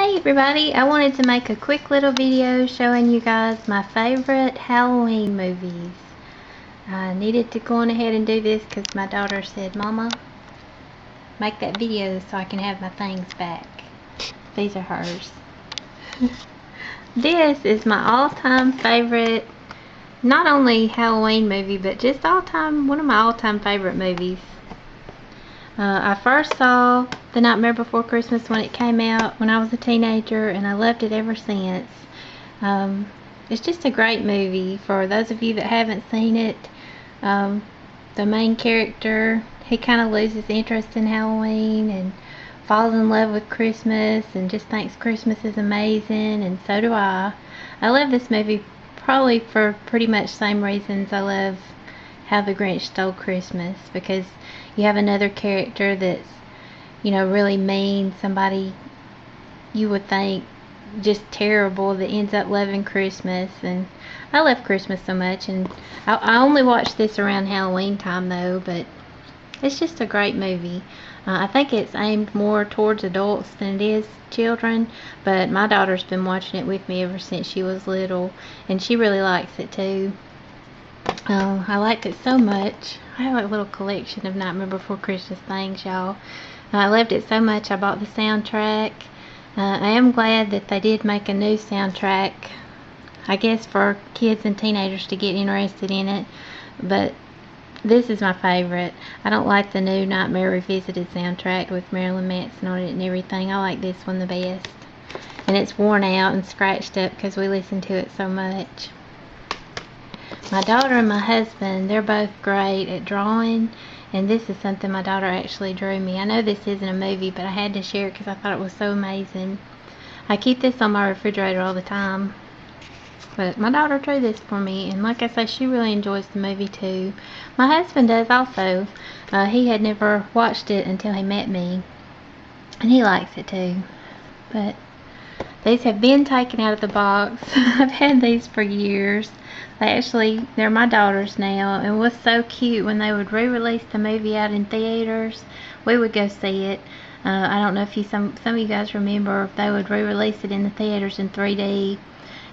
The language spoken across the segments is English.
Hey everybody, I wanted to make a quick little video showing you guys my favorite Halloween movies. I needed to go on ahead and do this because my daughter said, "Mama, make that video so I can have my things back." These are hers. This is my all-time favorite, not only Halloween movie, but just one of my all-time favorite movies. I first saw The Nightmare Before Christmas when it came out when I was a teenager, and I loved it ever since. It's just a great movie. For those of you that haven't seen it, the main character, he kind of loses interest in Halloween and falls in love with Christmas and just thinks Christmas is amazing, and so do I. I love this movie probably for pretty much the same reasons I love How the Grinch Stole Christmas, because you have another character that's, really mean, somebody you would think just terrible that ends up loving Christmas. And I love Christmas so much, and I only watch this around Halloween time though, but it's just a great movie. I think it's aimed more towards adults than it is children, but my daughter's been watching it with me ever since she was little, and she really likes it too. I liked it so much. I have a little collection of Nightmare Before Christmas things, y'all. I loved it so much I bought the soundtrack. I am glad that they did make a new soundtrack, I guess for kids and teenagers to get interested in it, but this is my favorite. I don't like the new Nightmare Revisited soundtrack with Marilyn Manson on it and everything. I like this one the best. And it's worn out and scratched up because we listen to it so much. My daughter and my husband, they're both great at drawing, and this is something my daughter actually drew me. I know this isn't a movie, but I had to share it because I thought it was so amazing. I keep this on my refrigerator all the time, but my daughter drew this for me, and like I say, she really enjoys the movie too. My husband does also. He had never watched it until he met me, and he likes it too. But these have been taken out of the box. I've had these for years. They're my daughter's now, and it was so cute when they would re-release the movie out in theaters. We would go see it. I don't know if some of you guys remember, if they would re-release it in the theaters in 3D,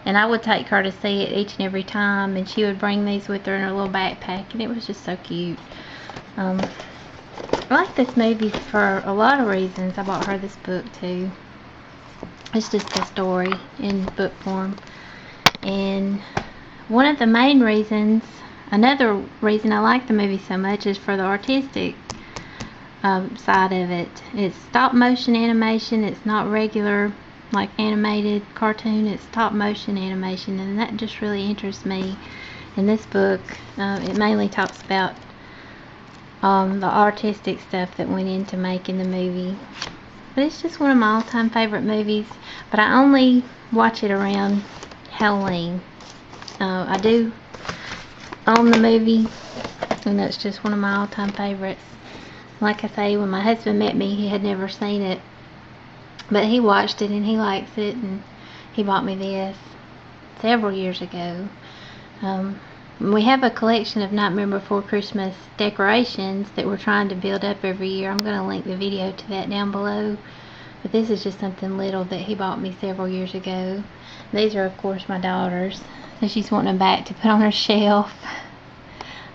and I would take her to see it each and every time, and she would bring these with her in her little backpack, and it was just so cute. I like this movie for a lot of reasons. I bought her this book too. It's just a story in book form, and one of the main reasons, another reason I like the movie so much, is for the artistic side of it. It's stop motion animation. It's not regular like animated cartoon. It's stop motion animation, and that just really interests me. In this book, it mainly talks about the artistic stuff that went into making the movie. But it's just one of my all-time favorite movies, but I only watch it around Halloween. I do own the movie, and that's just one of my all-time favorites. Like I say, when my husband met me, he had never seen it, but he watched it and he likes it, and he bought me this several years ago. We have a collection of Nightmare Before Christmas decorations that we're trying to build up every year. I'm going to link the video to that down below, but this is just something little that he bought me several years ago. These are of course my daughter's, so she's wanting them back to put on her shelf.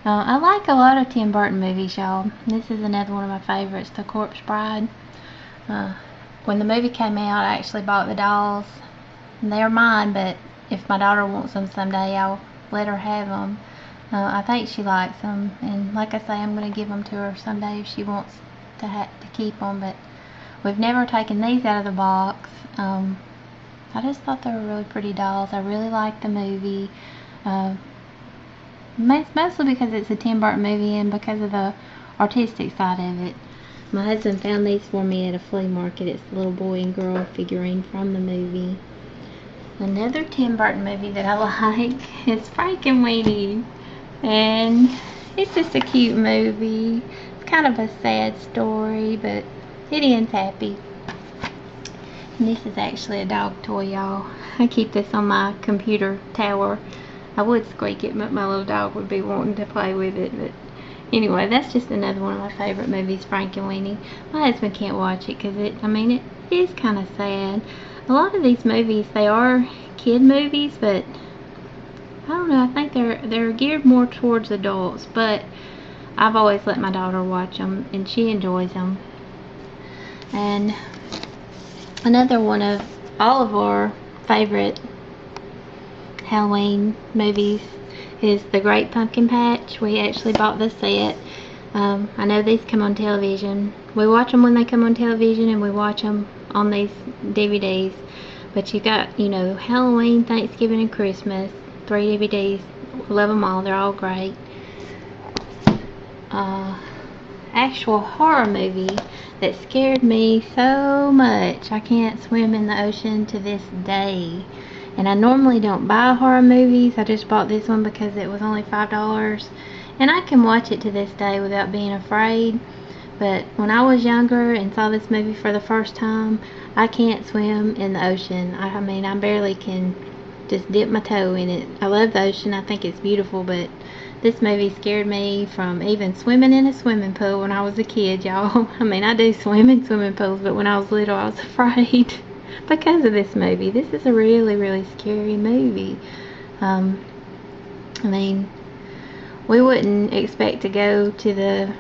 I like a lot of Tim Burton movies, y'all. This is another one of my favorites, The Corpse Bride. When the movie came out, I actually bought the dolls. They're mine, but if my daughter wants them someday, I'll let her have them. I think she likes them, and like I say, I'm going to give them to her someday if she wants to keep them, but we've never taken these out of the box. I just thought they were really pretty dolls. I really liked the movie, mostly because it's a Tim Burton movie and because of the artistic side of it. My husband found these for me at a flea market. It's the little boy and girl figurine from the movie. Another Tim Burton movie that I like is Frankenweenie, and it's just a cute movie. It's kind of a sad story, but it ends happy. And this is actually a dog toy, y'all. I keep this on my computer tower. I would squeak it, but my little dog would be wanting to play with it. But anyway, that's just another one of my favorite movies, Frankenweenie. My husband can't watch it because it is kind of sad. A lot of these movies, they are kid movies, but I don't know, I think they're geared more towards adults, but I've always let my daughter watch them, and she enjoys them. And another one of all of our favorite Halloween movies is The Great Pumpkin Patch. We actually bought the set. I know these come on television. We watch them when they come on television, and we watch them on these DVDs. But you got, you know, Halloween, Thanksgiving, and Christmas. 3 DVDs. Love them all. They're all great. Actual horror movie that scared me so much I can't swim in the ocean to this day. And I normally don't buy horror movies. I just bought this one because it was only $5. And I can watch it to this day without being afraid. But when I was younger and saw this movie for the first time, I can't swim in the ocean. I mean, I barely can just dip my toe in it. I love the ocean. I think it's beautiful, but this movie scared me from even swimming in a swimming pool when I was a kid, y'all. I mean, I do swim in swimming pools, but when I was little, I was afraid because of this movie. This is a really, really scary movie. I mean, we wouldn't expect to go to the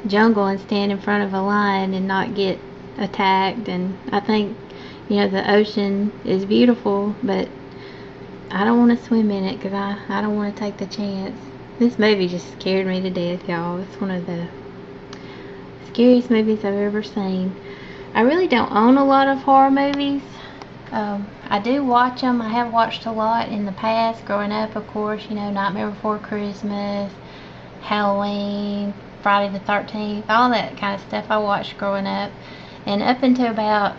jungle and stand in front of a lion and not get attacked. And I think, you know, the ocean is beautiful, but I don't want to swim in it because I don't want to take the chance. This movie just scared me to death, y'all. It's one of the scariest movies I've ever seen. I really don't own a lot of horror movies. I do watch them. I have watched a lot in the past. Growing up, of course, you know, Nightmare Before Christmas, Halloween, Friday the 13th, all that kind of stuff I watched growing up. And up until about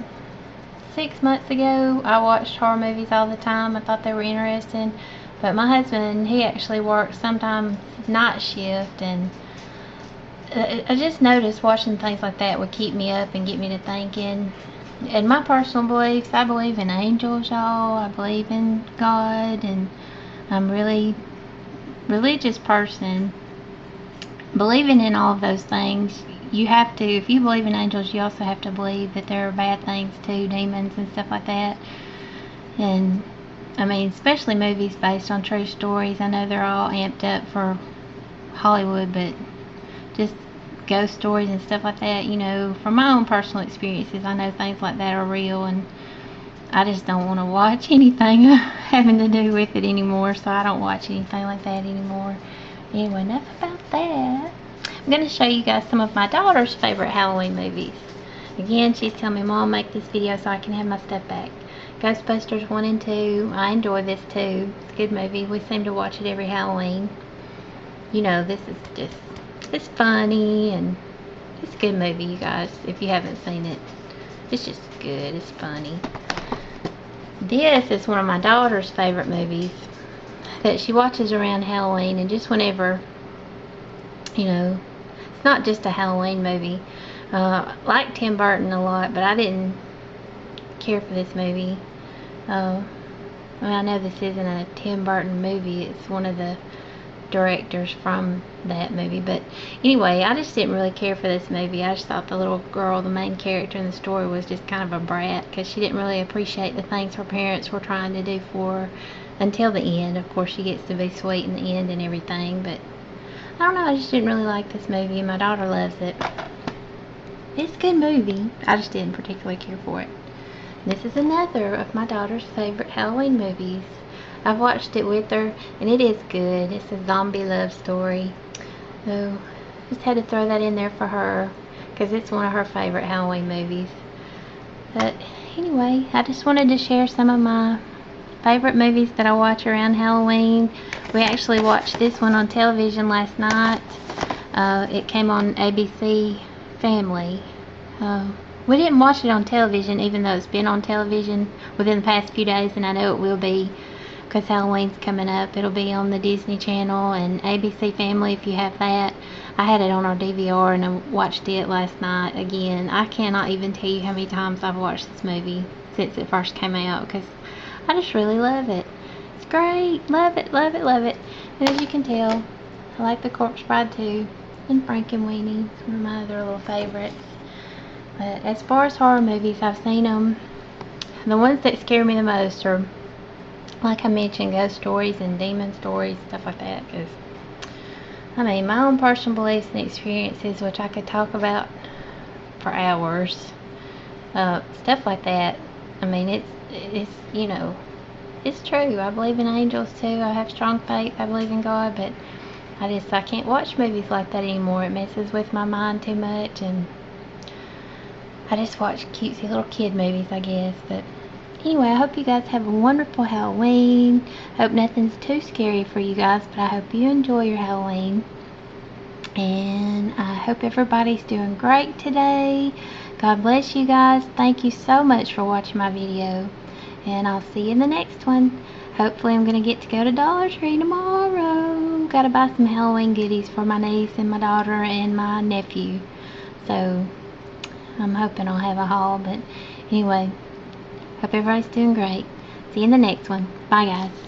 6 months ago, I watched horror movies all the time. I thought they were interesting. But my husband, he actually works sometimes night shift, and I just noticed watching things like that would keep me up and get me to thinking. And my personal beliefs, I believe in angels, y'all. I believe in God, and I'm really religious person. Believing in all of those things, you have to, if you believe in angels, you also have to believe that there are bad things too, demons and stuff like that. And I mean, especially movies based on true stories. I know they're all amped up for Hollywood, but just ghost stories and stuff like that, you know, from my own personal experiences, I know things like that are real, and I just don't want to watch anything having to do with it anymore, so I don't watch anything like that anymore. Anyway, enough about that. I'm going to show you guys some of my daughter's favorite Halloween movies. Again, she's telling me, Mom, make this video so I can have my stuff back. Ghostbusters 1 and 2. I enjoy this too. It's a good movie. We seem to watch it every Halloween. You know, this is just, it's funny, and it's a good movie, you guys, if you haven't seen it. It's just good. It's funny. This is one of my daughter's favorite movies that she watches around Halloween, and just whenever, you know, it's not just a Halloween movie. I like Tim Burton a lot, but I didn't care for this movie. Well, I know this isn't a Tim Burton movie. It's one of the directors from that movie, but anyway, I just didn't really care for this movie. I just thought the little girl, the main character in the story, was just kind of a brat, because she didn't really appreciate the things her parents were trying to do for her until the end. Of course, she gets to be sweet in the end and everything, but I don't know, I just didn't really like this movie, and my daughter loves it. It's a good movie. I just didn't particularly care for it. This is another of my daughter's favorite Halloween movies. I've watched it with her, and it is good. It's a zombie love story. So, just had to throw that in there for her, because it's one of her favorite Halloween movies. But anyway, I just wanted to share some of my favorite movies that I watch around Halloween. We actually watched this one on television last night. It came on ABC Family. We didn't watch it on television, even though it's been on television within the past few days, and I know it will be, because Halloween's coming up. It'll be on the Disney Channel and ABC Family if you have that. I had it on our DVR, and I watched it last night again. I cannot even tell you how many times I've watched this movie since it first came out, because I just really love it. It's great. Love it, love it, love it. And as you can tell, I like The Corpse Bride too, and Frankenweenie. It's one of my other little favorites. But as far as horror movies, I've seen them the ones that scare me the most are, like I mentioned, ghost stories and demon stories, stuff like that. Because I mean, my own personal beliefs and experiences, which I could talk about for hours, stuff like that. I mean, it's it's true. I believe in angels too. I have strong faith. I believe in God, but I can't watch movies like that anymore. It messes with my mind too much, and I just watch cutesy little kid movies, I guess. But anyway, I hope you guys have a wonderful Halloween. Hope nothing's too scary for you guys, but I hope you enjoy your Halloween. And I hope everybody's doing great today. God bless you guys. Thank you so much for watching my video. And I'll see you in the next one. Hopefully I'm going to get to go to Dollar Tree tomorrow. Gotta buy some Halloween goodies for my niece and my daughter and my nephew. So I'm hoping I'll have a haul. But anyway, hope everybody's doing great. See you in the next one. Bye guys.